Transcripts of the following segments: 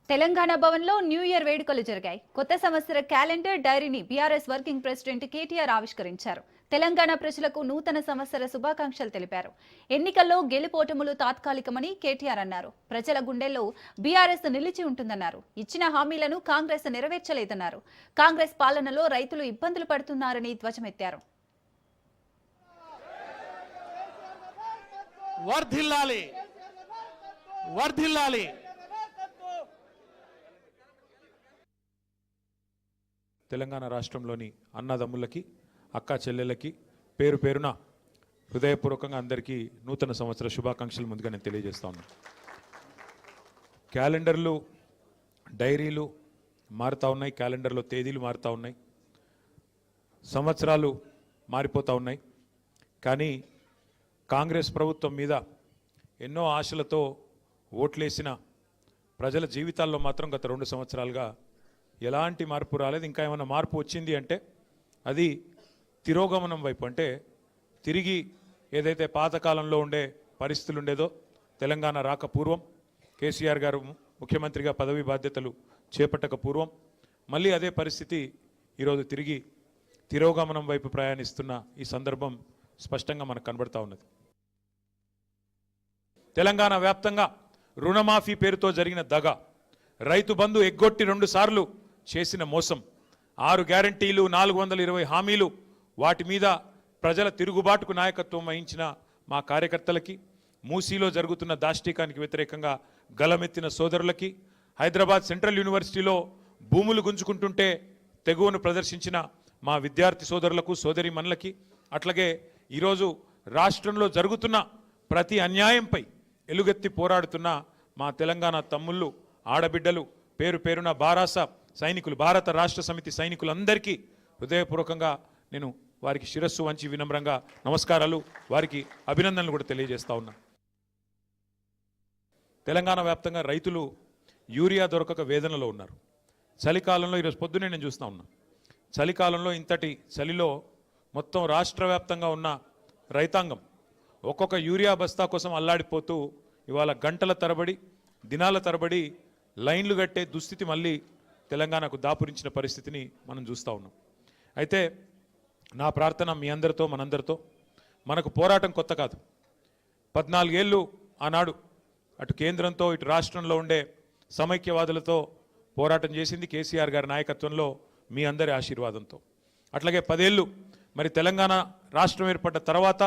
తెలంగాణ భవన్లో new year వేడుకలు జరిగాయి. కొత్త సంవత్సర క్యాలెండర్ డైరీని బీఆర్ఎస్ వర్కింగ్ ప్రెసిడెంట్ కేటీఆర్ ఆవిష్కరించారు. తెలంగాణ ప్రజలకు నూతన సంవత్సర శుభాకాంక్షలు తెలిపారు. ఎన్నికల్లో గెలుపోటములు తాత్కాలికమని కేటీఆర్ అన్నారు. ప్రజల గుండెల్లో బీఆర్ఎస్ నిలిచి ఉంటుందన్నారు. ఇచ్చిన హామీలను కాంగ్రెస్ నెరవేర్చలేదన్నారు. కాంగ్రెస్ పాలనలో రైతులు ఇబ్బందులు పడుతున్నారని ధ్వజమెత్తారు. వర్ధిల్లాలి వర్ధిల్లాలి. తెలంగాణ రాష్ట్రంలోని అన్నదమ్ములకి అక్క చెల్లెళ్ళకి పేరు పేరున హృదయపూర్వకంగా అందరికీ నూతన సంవత్సర శుభాకాంక్షలు ముందుగా నేను తెలియజేస్తా ఉన్నాను. క్యాలెండర్లు డైరీలు మారుతూ ఉన్నాయి, క్యాలెండర్లో తేదీలు మారుతూ ఉన్నాయి, సంవత్సరాలు మారిపోతూ ఉన్నాయి. కానీ కాంగ్రెస్ ప్రభుత్వం మీద ఎన్నో ఆశలతో ఓట్లేసిన ప్రజల జీవితాల్లో మాత్రం గత 2 సంవత్సరాలుగా ఎలాంటి మార్పు రాలేదు. ఇంకా ఏమైనా మార్పు వచ్చింది అంటే అది తిరోగమనం వైపు, అంటే తిరిగి ఏదైతే పాతకాలంలో ఉండే పరిస్థితులు ఉండేదో తెలంగాణ రాక పూర్వం, కేసీఆర్ గారు ముఖ్యమంత్రిగా పదవి బాధ్యతలు చేపట్టక పూర్వం మళ్ళీ అదే పరిస్థితి ఈరోజు తిరిగి తిరోగమనం వైపు ప్రయాణిస్తున్న ఈ సందర్భం స్పష్టంగా మనకు కనబడతా ఉన్నది. తెలంగాణ వ్యాప్తంగా రుణమాఫీ పేరుతో జరిగిన దగ, రైతు బంధు ఎగ్గొట్టి 2 సార్లు చేసిన మోసం, 6 గ్యారంటీలు, 420 హామీలు, వాటి మీద ప్రజల తిరుగుబాటుకు నాయకత్వం వహించిన మా కార్యకర్తలకి, మూసీలో జరుగుతున్న దాష్టీకానికి వ్యతిరేకంగా గలమెత్తిన సోదరులకి, హైదరాబాద్ సెంట్రల్ యూనివర్సిటీలో భూములు గుంజుకుంటుంటే తెగువను ప్రదర్శించిన మా విద్యార్థి సోదరులకు, సోదరీమణులకి, అట్లాగే ఈరోజు రాష్ట్రంలో జరుగుతున్న ప్రతి అన్యాయంపై ఎలుగెత్తి పోరాడుతున్న మా తెలంగాణ తమ్ముళ్ళు, ఆడబిడ్డలు, పేరు పేరున బారాస సైనికులు, భారత రాష్ట్ర సమితి సైనికులందరికీ హృదయపూర్వకంగా నేను వారికి శిరస్సు వంచి వినమ్రంగా నమస్కారాలు, వారికి అభినందనలు కూడా తెలియజేస్తా ఉన్నా. తెలంగాణ వ్యాప్తంగా రైతులు యూరియా దొరకక వేదనలో ఉన్నారు. చలికాలంలో ఈరోజు పొద్దునే నేను చూస్తూ ఉన్నా, చలికాలంలో ఇంతటి చలిలో మొత్తం రాష్ట్ర వ్యాప్తంగా ఉన్న రైతాంగం ఒక్కొక్క యూరియా బస్తా కోసం అల్లాడిపోతూ ఇవాళ గంటల తరబడి, దినాల తరబడి లైన్లు కట్టే దుస్థితి మళ్ళీ తెలంగాణకు దాపురించిన పరిస్థితిని మనం చూస్తూ ఉన్నాం. అయితే నా ప్రార్థన మీ అందరితో, మనందరితో, మనకు పోరాటం కొత్త కాదు. 14 ఏళ్ళు ఆనాడు అటు కేంద్రంతో ఇటు రాష్ట్రంలో ఉండే సమైక్యవాదులతో పోరాటం చేసింది కేసీఆర్ గారి నాయకత్వంలో, మీ అందరి ఆశీర్వాదంతో. అట్లాగే 10 ఏళ్ళు మరి తెలంగాణ రాష్ట్రం ఏర్పడ్డ తర్వాత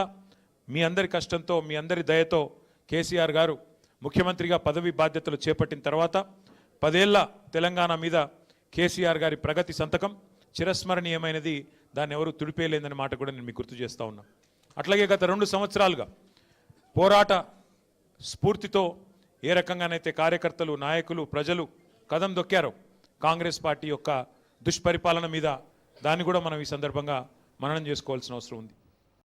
మీ అందరి కష్టంతో, మీ అందరి దయతో కేసీఆర్ గారు ముఖ్యమంత్రిగా పదవి బాధ్యతలు చేపట్టిన తర్వాత 10 ఏళ్ల తెలంగాణ మీద కేసీఆర్ గారి ప్రగతి సంతకం చిరస్మరణీయమైనది, దాన్ని ఎవరు తుడిపేయలేదనే మాట కూడా నేను మీకు గుర్తు చేస్తూ ఉన్నా. అట్లాగే గత 2 సంవత్సరాలుగా పోరాట స్ఫూర్తితో ఏ రకంగానైతే కార్యకర్తలు, నాయకులు, ప్రజలు కదం దొక్కారో కాంగ్రెస్ పార్టీ యొక్క దుష్పరిపాలన మీద, దాన్ని కూడా మనం ఈ సందర్భంగా మననం చేసుకోవాల్సిన అవసరం ఉంది.